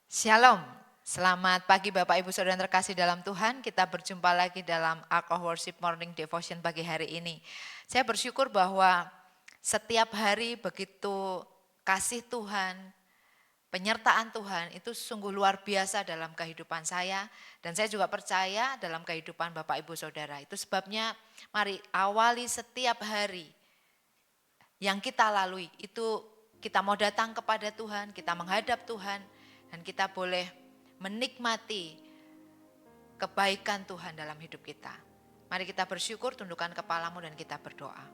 Shalom, selamat pagi Bapak Ibu Saudara yang terkasih dalam Tuhan. Kita berjumpa lagi dalam Ark of Worship Morning Devotion pagi hari ini. Saya bersyukur bahwa setiap hari begitu kasih Tuhan, penyertaan Tuhan itu sungguh luar biasa dalam kehidupan saya. Dan saya juga percaya dalam kehidupan Bapak Ibu Saudara. Itu sebabnya mari awali setiap hari yang kita lalui itu kita mau datang kepada Tuhan, kita menghadap Tuhan, dan kita boleh menikmati kebaikan Tuhan dalam hidup kita. Mari kita bersyukur, tundukkan kepalamu dan kita berdoa.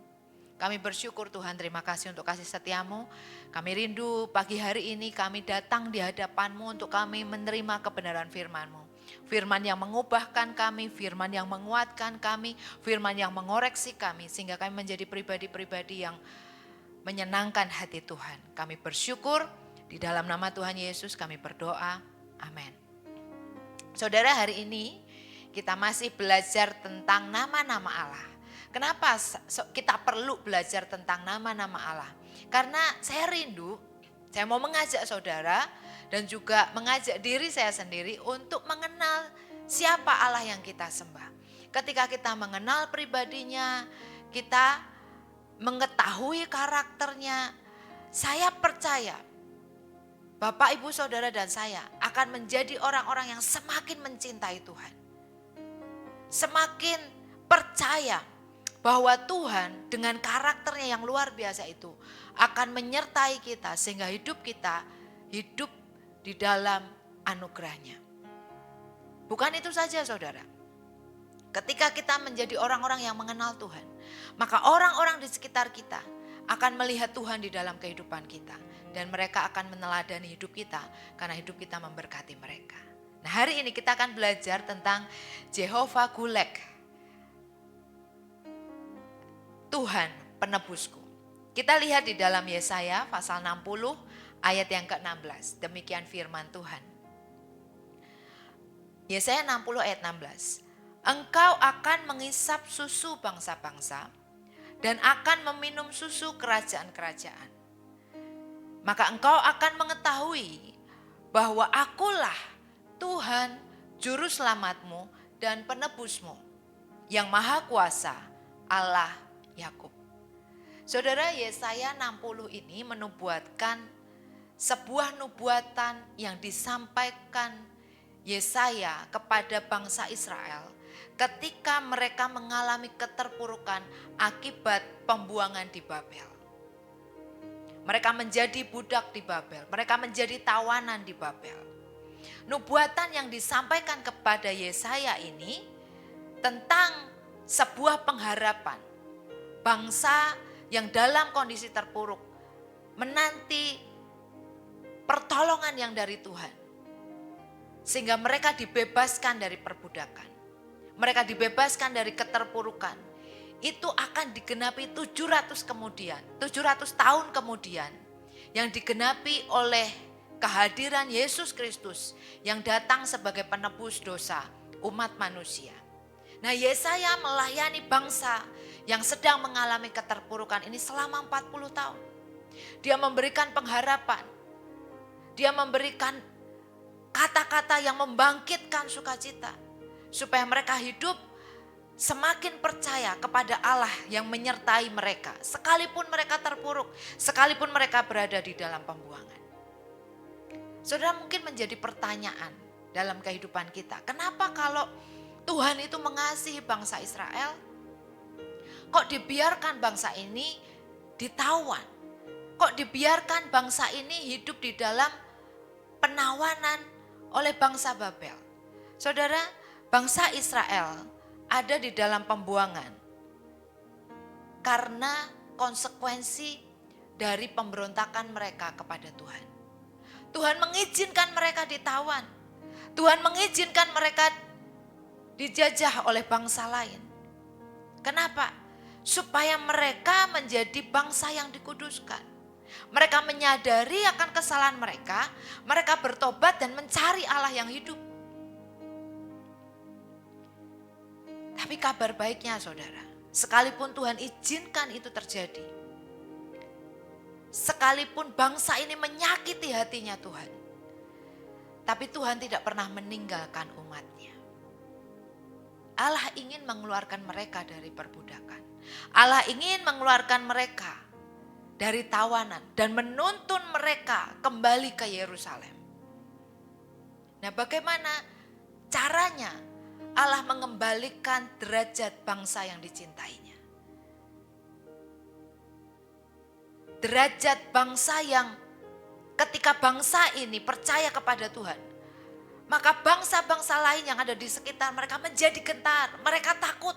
Kami bersyukur Tuhan, terima kasih untuk kasih setiamu. Kami rindu pagi hari ini kami datang di hadapanmu untuk kami menerima kebenaran firman-Mu. Firman yang mengubahkan kami, firman yang menguatkan kami, firman yang mengoreksi kami. Sehingga kami menjadi pribadi-pribadi yang menyenangkan hati Tuhan. Kami bersyukur, di dalam nama Tuhan Yesus kami berdoa, amin. Saudara, hari ini kita masih belajar tentang nama-nama Allah. Kenapa kita perlu belajar tentang nama-nama Allah? Karena saya rindu, saya mau mengajak saudara dan juga mengajak diri saya sendiri untuk mengenal siapa Allah yang kita sembah. Ketika kita mengenal pribadinya, kita mengetahui karakternya, saya percaya Bapak, Ibu, Saudara dan saya akan menjadi orang-orang yang semakin mencintai Tuhan. Semakin percaya bahwa Tuhan dengan karakternya yang luar biasa itu akan menyertai kita sehingga hidup kita hidup di dalam anugerahnya. Bukan itu saja saudara. Ketika kita menjadi orang-orang yang mengenal Tuhan, maka orang-orang di sekitar kita akan melihat Tuhan di dalam kehidupan kita. Dan mereka akan meneladani hidup kita karena hidup kita memberkati mereka. Nah, hari ini kita akan belajar tentang Jehovah Gulek. Tuhan penebusku. Kita lihat di dalam Yesaya pasal 60 ayat yang ke-16. Demikian firman Tuhan. Yesaya 60 ayat 16. Engkau akan mengisap susu bangsa-bangsa dan akan meminum susu kerajaan-kerajaan. Maka engkau akan mengetahui bahwa akulah Tuhan juru selamatmu dan penebusmu yang maha kuasa Allah Yakub. Saudara, Yesaya 60 ini menubuatkan sebuah nubuatan yang disampaikan Yesaya kepada bangsa Israel ketika mereka mengalami keterpurukan akibat pembuangan di Babel. Mereka menjadi budak di Babel, mereka menjadi tawanan di Babel. Nubuatan yang disampaikan kepada Yesaya ini tentang sebuah pengharapan. Bangsa yang dalam kondisi terpuruk menanti pertolongan yang dari Tuhan. Sehingga mereka dibebaskan dari perbudakan. Mereka dibebaskan dari keterpurukan. Itu akan digenapi 700 tahun kemudian. Yang digenapi oleh kehadiran Yesus Kristus yang datang sebagai penebus dosa umat manusia. Nah, Yesaya melayani bangsa yang sedang mengalami keterpurukan ini selama 40 tahun. Dia memberikan pengharapan. Dia memberikan kata-kata yang membangkitkan sukacita. Supaya mereka hidup semakin percaya kepada Allah yang menyertai mereka. Sekalipun mereka terpuruk, sekalipun mereka berada di dalam pembuangan. Saudara, mungkin menjadi pertanyaan dalam kehidupan kita. Kenapa kalau Tuhan itu mengasihi bangsa Israel, kok dibiarkan bangsa ini ditawan? Kok dibiarkan bangsa ini hidup di dalam penawanan oleh bangsa Babel? Saudara, bangsa Israel ada di dalam pembuangan karena konsekuensi dari pemberontakan mereka kepada Tuhan. Tuhan mengizinkan mereka ditawan. Tuhan mengizinkan mereka dijajah oleh bangsa lain. Kenapa? Supaya mereka menjadi bangsa yang dikuduskan. Mereka menyadari akan kesalahan mereka, mereka bertobat dan mencari Allah yang hidup. Tapi kabar baiknya saudara, sekalipun Tuhan izinkan itu terjadi, sekalipun bangsa ini menyakiti hatinya Tuhan, Tapi Tuhan tidak pernah meninggalkan umatnya. Allah ingin mengeluarkan mereka dari perbudakan. Allah ingin mengeluarkan mereka dari tawanan dan menuntun mereka kembali ke Yerusalem. Nah, bagaimana caranya Allah mengembalikan derajat bangsa yang dicintainya? Derajat bangsa yang ketika bangsa ini percaya kepada Tuhan, maka bangsa-bangsa lain yang ada di sekitar mereka menjadi gentar. Mereka takut.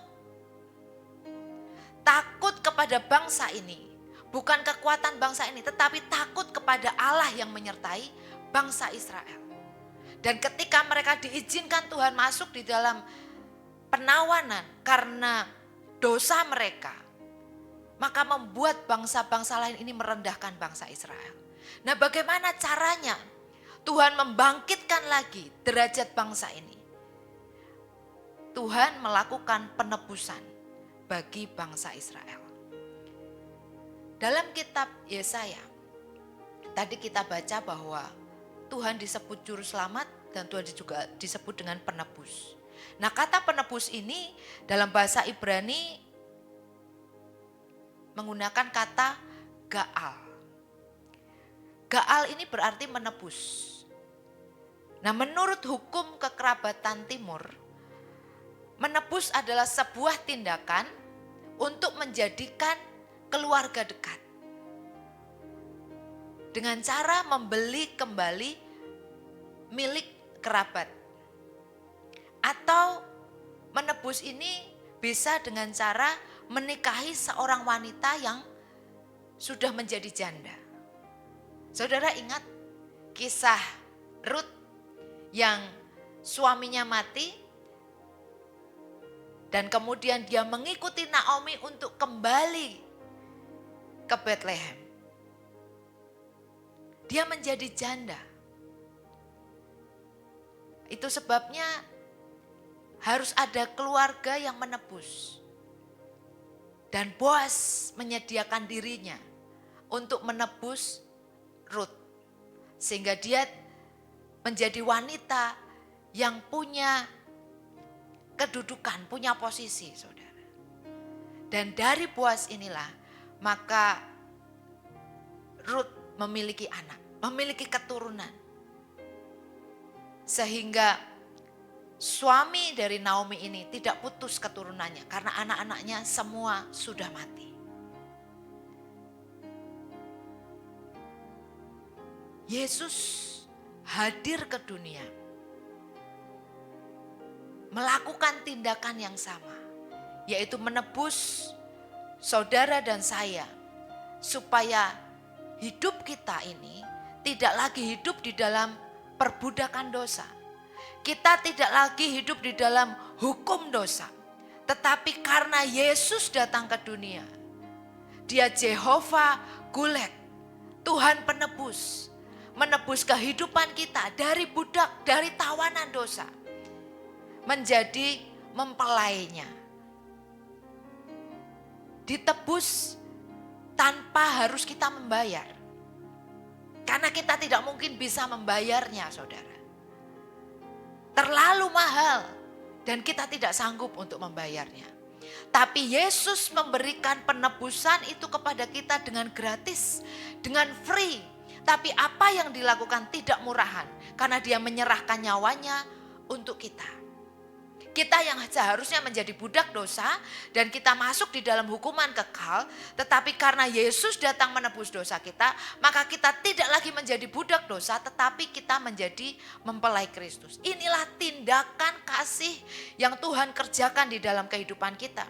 Takut kepada bangsa ini. Bukan kekuatan bangsa ini, tetapi takut kepada Allah yang menyertai bangsa Israel. Dan ketika mereka diizinkan Tuhan masuk di dalam penawanan karena dosa mereka, maka membuat bangsa-bangsa lain ini merendahkan bangsa Israel. Nah, bagaimana caranya Tuhan membangkitkan lagi derajat bangsa ini? Tuhan melakukan penebusan bagi bangsa Israel. Dalam kitab Yesaya, tadi kita baca bahwa Tuhan disebut juru selamat dan Tuhan juga disebut dengan penebus. Nah, kata penebus ini dalam bahasa Ibrani menggunakan kata Gaal. Gaal ini berarti menebus. Nah, menurut hukum kekerabatan timur, menebus adalah sebuah tindakan untuk menjadikan keluarga dekat. Dengan cara membeli kembali milik kerabat. Atau menebus ini bisa dengan cara menikahi seorang wanita yang sudah menjadi janda. Saudara ingat kisah Ruth yang suaminya mati dan kemudian dia mengikuti Naomi untuk kembali ke Bethlehem. Dia menjadi janda. Itu sebabnya harus ada keluarga yang menebus. Dan Boaz menyediakan dirinya untuk menebus Ruth. Sehingga dia menjadi wanita yang punya kedudukan, punya posisi, saudara. Dan dari Boaz inilah maka Ruth memiliki anak, memiliki keturunan. Sehingga suami dari Naomi ini tidak putus keturunannya karena anak-anaknya semua sudah mati. Yesus hadir ke dunia melakukan tindakan yang sama, yaitu menebus saudara dan saya supaya hidup kita ini tidak lagi hidup di dalam perbudakan dosa. Kita tidak lagi hidup di dalam hukum dosa. Tetapi karena Yesus datang ke dunia, Dia Jehovah Gulek, Tuhan penebus, menebus kehidupan kita dari budak, dari tawanan dosa, menjadi mempelainya. Ditebus tanpa harus kita membayar. Karena kita tidak mungkin bisa membayarnya, saudara. Terlalu mahal dan kita tidak sanggup untuk membayarnya. Tapi Yesus memberikan penebusan itu kepada kita dengan gratis, dengan free. Tapi apa yang dilakukan tidak murahan karena Dia menyerahkan nyawanya untuk kita. Kita yang seharusnya menjadi budak dosa dan kita masuk di dalam hukuman kekal, tetapi karena Yesus datang menebus dosa kita, maka kita tidak lagi menjadi budak dosa, tetapi kita menjadi mempelai Kristus. Inilah tindakan kasih yang Tuhan kerjakan di dalam kehidupan kita.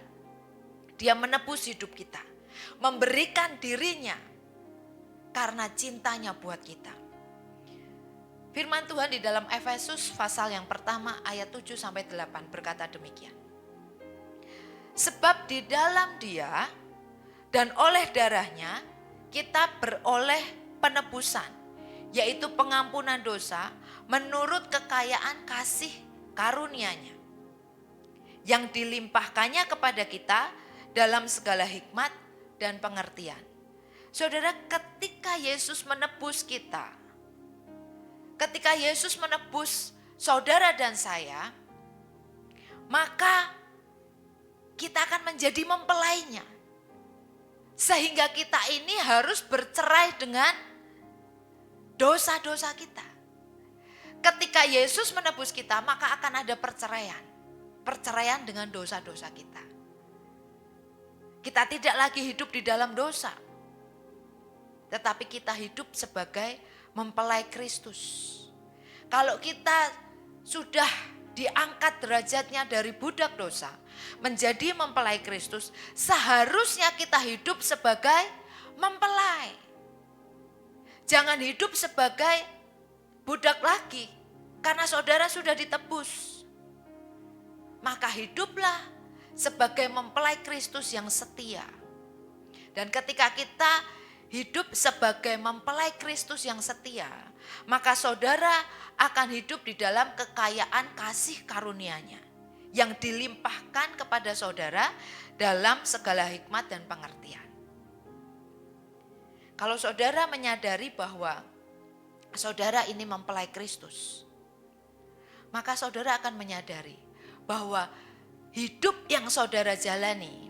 Dia menebus hidup kita, memberikan dirinya karena cintanya buat kita. Firman Tuhan di dalam Efesus pasal yang pertama ayat 7-8 berkata demikian. Sebab di dalam Dia dan oleh darahnya kita beroleh penebusan, yaitu pengampunan dosa menurut kekayaan kasih karunia-Nya yang dilimpahkannya kepada kita dalam segala hikmat dan pengertian. Saudara, ketika Yesus menebus kita, ketika Yesus menebus saudara dan saya, maka kita akan menjadi mempelainya. Sehingga kita ini harus bercerai dengan dosa-dosa kita. Ketika Yesus menebus kita, maka akan ada perceraian. Perceraian dengan dosa-dosa kita. Kita tidak lagi hidup di dalam dosa. Tetapi kita hidup sebagai mempelai Kristus. Kalau kita sudah diangkat derajatnya dari budak dosa menjadi mempelai Kristus, seharusnya kita hidup sebagai mempelai. Jangan hidup sebagai budak lagi, karena saudara sudah ditebus. Maka hiduplah sebagai mempelai Kristus yang setia. Dan ketika kita hidup sebagai mempelai Kristus yang setia, maka saudara akan hidup di dalam kekayaan kasih karunia-Nya yang dilimpahkan kepada saudara dalam segala hikmat dan pengertian. Kalau saudara menyadari bahwa saudara ini mempelai Kristus, maka saudara akan menyadari bahwa hidup yang saudara jalani,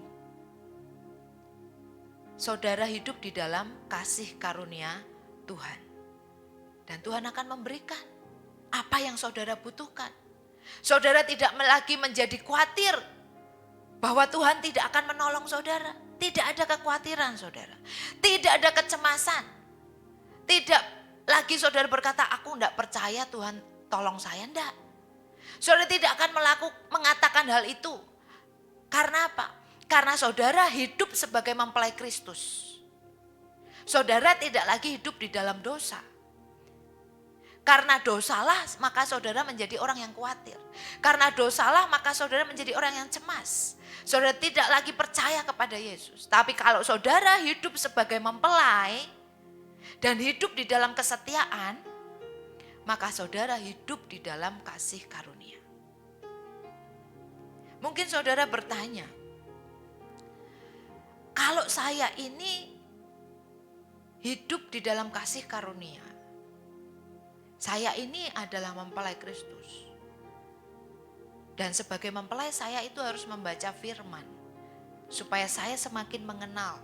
saudara hidup di dalam kasih karunia Tuhan. Dan Tuhan akan memberikan apa yang saudara butuhkan. Saudara tidak lagi menjadi khawatir bahwa Tuhan tidak akan menolong saudara. Tidak ada kekhawatiran saudara. Tidak ada kecemasan. Tidak lagi saudara berkata, aku tidak percaya Tuhan tolong saya. Tidak. Saudara tidak akan mengatakan hal itu. Karena apa? Karena saudara hidup sebagai mempelai Kristus. Saudara tidak lagi hidup di dalam dosa. Karena dosalah maka saudara menjadi orang yang khawatir. Karena dosalah maka saudara menjadi orang yang cemas. Saudara tidak lagi percaya kepada Yesus. Tapi kalau saudara hidup sebagai mempelai dan hidup di dalam kesetiaan, maka saudara hidup di dalam kasih karunia. Mungkin saudara bertanya, kalau saya ini hidup di dalam kasih karunia, saya ini adalah mempelai Kristus. Dan sebagai mempelai saya itu harus membaca firman. Supaya saya semakin mengenal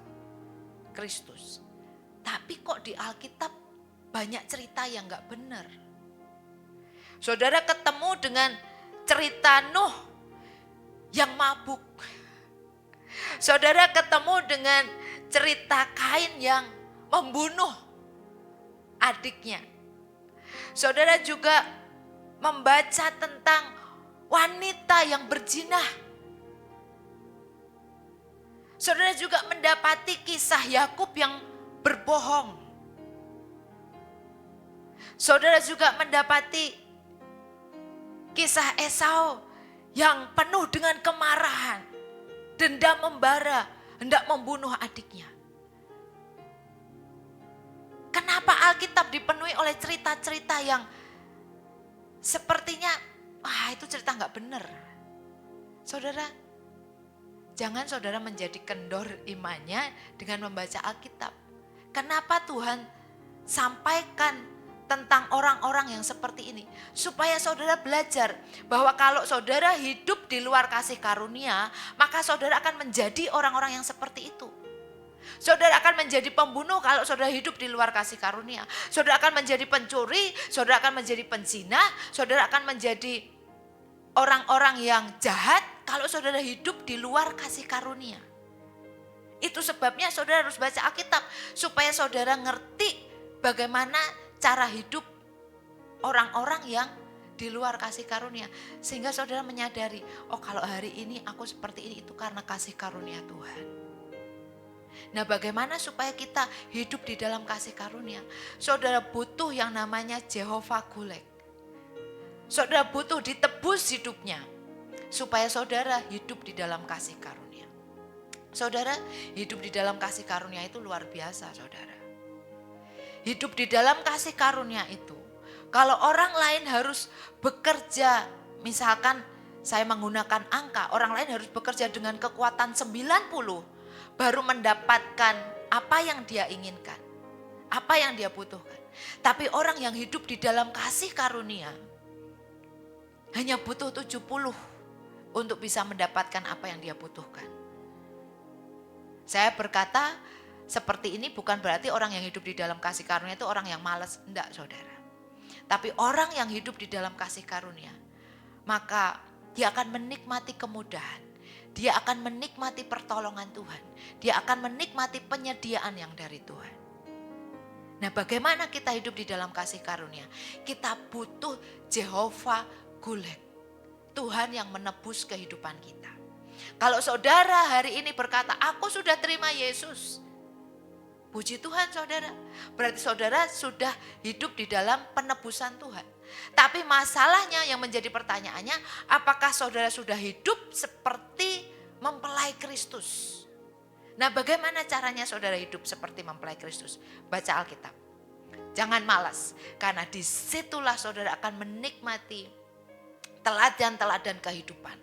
Kristus. Tapi kok di Alkitab banyak cerita yang gak benar. Saudara ketemu dengan cerita Nuh yang mabuk. Saudara ketemu dengan cerita Kain yang membunuh adiknya. Saudara juga membaca tentang wanita yang berzinah. Saudara juga mendapati kisah Yakub yang berbohong. Saudara juga mendapati kisah Esau yang penuh dengan kemarahan, dendam membara, hendak membunuh adiknya. Kenapa Alkitab dipenuhi oleh cerita-cerita yang sepertinya, wah itu cerita gak benar. Saudara, jangan saudara menjadi kendor imannya dengan membaca Alkitab. Kenapa Tuhan sampaikan tentang orang-orang yang seperti ini? Supaya saudara belajar bahwa kalau saudara hidup di luar kasih karunia, maka saudara akan menjadi orang-orang yang seperti itu. Saudara akan menjadi pembunuh kalau saudara hidup di luar kasih karunia. Saudara akan menjadi pencuri, saudara akan menjadi penzina, saudara akan menjadi orang-orang yang jahat kalau saudara hidup di luar kasih karunia. Itu sebabnya saudara harus baca Alkitab supaya saudara ngerti bagaimana cara hidup orang-orang yang di luar kasih karunia. Sehingga saudara menyadari, oh kalau hari ini aku seperti ini itu karena kasih karunia Tuhan. Nah, bagaimana supaya kita hidup di dalam kasih karunia? Saudara butuh yang namanya Jehovah Gulek. Saudara butuh ditebus hidupnya supaya saudara hidup di dalam kasih karunia. Saudara, hidup di dalam kasih karunia itu luar biasa, saudara. Hidup di dalam kasih karunia itu, kalau orang lain harus bekerja, misalkan saya menggunakan angka, orang lain harus bekerja dengan kekuatan 90 baru mendapatkan apa yang dia inginkan, apa yang dia butuhkan. Tapi orang yang hidup di dalam kasih karunia hanya butuh 70 untuk bisa mendapatkan apa yang dia butuhkan. Saya berkata seperti ini bukan berarti orang yang hidup di dalam kasih karunia itu orang yang malas. Enggak, saudara. Tapi orang yang hidup di dalam kasih karunia, maka dia akan menikmati kemudahan. Dia akan menikmati pertolongan Tuhan. Dia akan menikmati penyediaan yang dari Tuhan. Nah, bagaimana kita hidup di dalam kasih karunia? Kita butuh Jehovah Gulek, Tuhan yang menebus kehidupan kita. Kalau saudara hari ini berkata, aku sudah terima Yesus. Puji Tuhan saudara. Berarti saudara sudah hidup di dalam penebusan Tuhan. Tapi masalahnya yang menjadi pertanyaannya, apakah saudara sudah hidup seperti mempelai Kristus? Nah, bagaimana caranya saudara hidup seperti mempelai Kristus? Baca Alkitab. Jangan malas, karena disitulah saudara akan menikmati teladan-teladan kehidupan.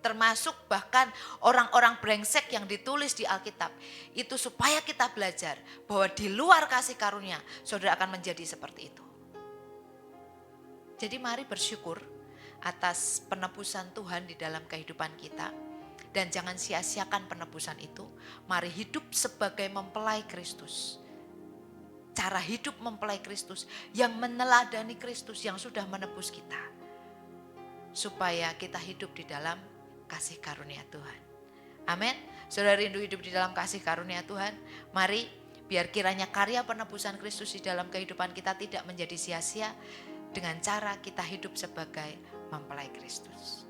Termasuk bahkan orang-orang brengsek yang ditulis di Alkitab. Itu supaya kita belajar bahwa di luar kasih karunia, saudara akan menjadi seperti itu. Jadi mari bersyukur atas penebusan Tuhan di dalam kehidupan kita. Dan jangan sia-siakan penebusan itu. Mari hidup sebagai mempelai Kristus. Cara hidup mempelai Kristus yang meneladani Kristus yang sudah menebus kita. Supaya kita hidup di dalam kasih karunia Tuhan. Amin. Saudara rindu hidup di dalam kasih karunia Tuhan. Mari biar kiranya karya penebusan Kristus di dalam kehidupan kita tidak menjadi sia-sia. Dengan cara kita hidup sebagai mempelai Kristus.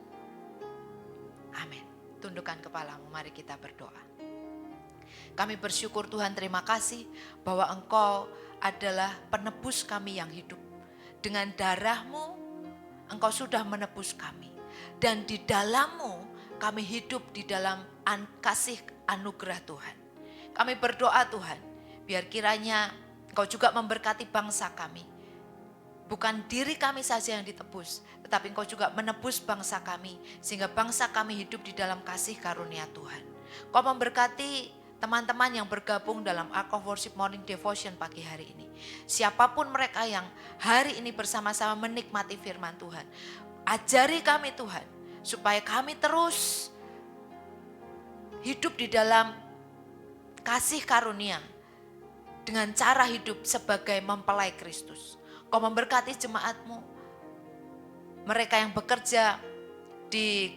Amin. Tundukkan kepalamu, mari kita berdoa. Kami bersyukur Tuhan, terima kasih bahwa Engkau adalah penebus kami yang hidup. Dengan darah-Mu, Engkau sudah menebus kami. Dan di dalam-Mu, kami hidup di dalam kasih anugerah Tuhan. Kami berdoa Tuhan, biar kiranya Engkau juga memberkati bangsa kami. Bukan diri kami saja yang ditebus, tetapi Engkau juga menebus bangsa kami, sehingga bangsa kami hidup di dalam kasih karunia Tuhan. Engkau memberkati teman-teman yang bergabung dalam Ark of Worship Morning Devotion pagi hari ini. Siapapun mereka yang hari ini bersama-sama menikmati firman Tuhan. Ajari kami Tuhan, supaya kami terus hidup di dalam kasih karunia dengan cara hidup sebagai mempelai Kristus. Kau memberkati jemaat-Mu, mereka yang bekerja di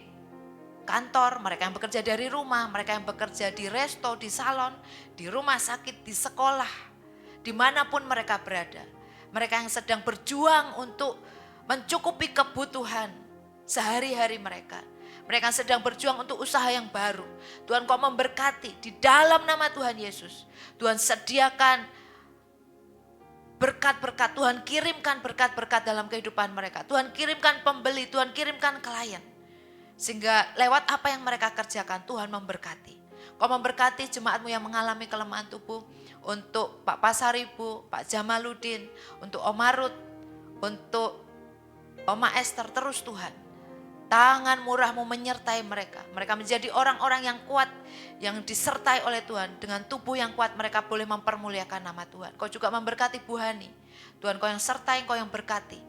kantor, mereka yang bekerja dari rumah, mereka yang bekerja di resto, di salon, di rumah sakit, di sekolah, dimanapun mereka berada. Mereka yang sedang berjuang untuk mencukupi kebutuhan sehari-hari mereka. Mereka yang sedang berjuang untuk usaha yang baru. Tuhan, Kau memberkati di dalam nama Tuhan Yesus. Tuhan sediakan berkat-berkat, Tuhan kirimkan berkat-berkat dalam kehidupan mereka. Tuhan kirimkan pembeli, Tuhan kirimkan klien. Sehingga lewat apa yang mereka kerjakan, Tuhan memberkati. Kau memberkati jemaat-Mu yang mengalami kelemahan tubuh. Untuk Pak Pasaribu, Pak Jamaludin, untuk Om Marut, untuk Oma Esther, terus Tuhan. Tangan murah-Mu menyertai mereka. Mereka menjadi orang-orang yang kuat, yang disertai oleh Tuhan. Dengan tubuh yang kuat mereka boleh mempermuliakan nama Tuhan. Kau juga memberkati Bu Hani. Tuhan, Kau yang sertai, Kau yang berkati.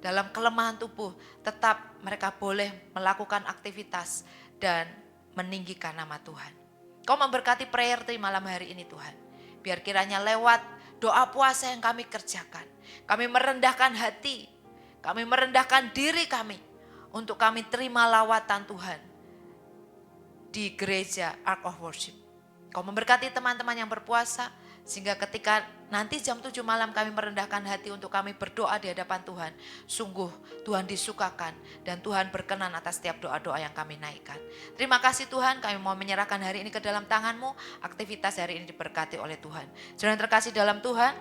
Dalam kelemahan tubuh tetap mereka boleh melakukan aktivitas dan meninggikan nama Tuhan. Kau memberkati prayer tree malam hari ini Tuhan. Biar kiranya lewat doa puasa yang kami kerjakan. Kami merendahkan hati. Kami merendahkan diri kami. Untuk kami terima lawatan Tuhan di gereja Ark of Worship. Kau memberkati teman-teman yang berpuasa, sehingga ketika nanti jam 7 malam kami merendahkan hati untuk kami berdoa di hadapan Tuhan. Sungguh Tuhan disukakan dan Tuhan berkenan atas setiap doa-doa yang kami naikkan. Terima kasih Tuhan, kami mau menyerahkan hari ini ke dalam tangan-Mu. Aktivitas hari ini diberkati oleh Tuhan. Saudara yang terkasih dalam Tuhan,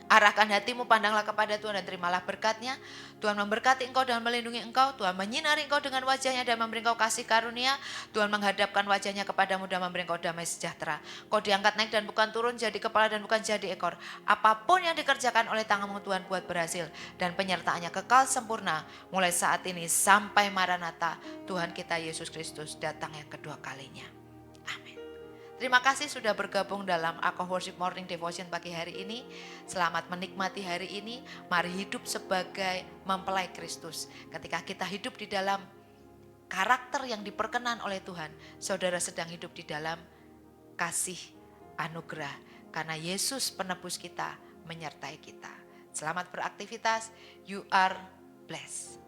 arahkan hatimu, pandanglah kepada Tuhan dan terimalah berkat-Nya. Tuhan memberkati engkau dan melindungi engkau. Tuhan menyinari engkau dengan wajah-Nya dan memberi engkau kasih karunia. Tuhan menghadapkan wajah-Nya kepadamu dan memberi engkau damai sejahtera. Kau diangkat naik dan bukan turun, jadi kepala dan bukan jadi ekor. Apapun yang dikerjakan oleh tanganmu Tuhan buat berhasil. Dan penyertaan-Nya kekal sempurna mulai saat ini sampai Maranatha Tuhan kita Yesus Kristus datang yang kedua kalinya. Amin. Terima kasih sudah bergabung dalam Ako Worship Morning Devotion pagi hari ini. Selamat menikmati hari ini. Mari hidup sebagai mempelai Kristus. Ketika kita hidup di dalam karakter yang diperkenan oleh Tuhan, saudara sedang hidup di dalam kasih anugerah. Karena Yesus penebus kita menyertai kita. Selamat beraktivitas. You are blessed.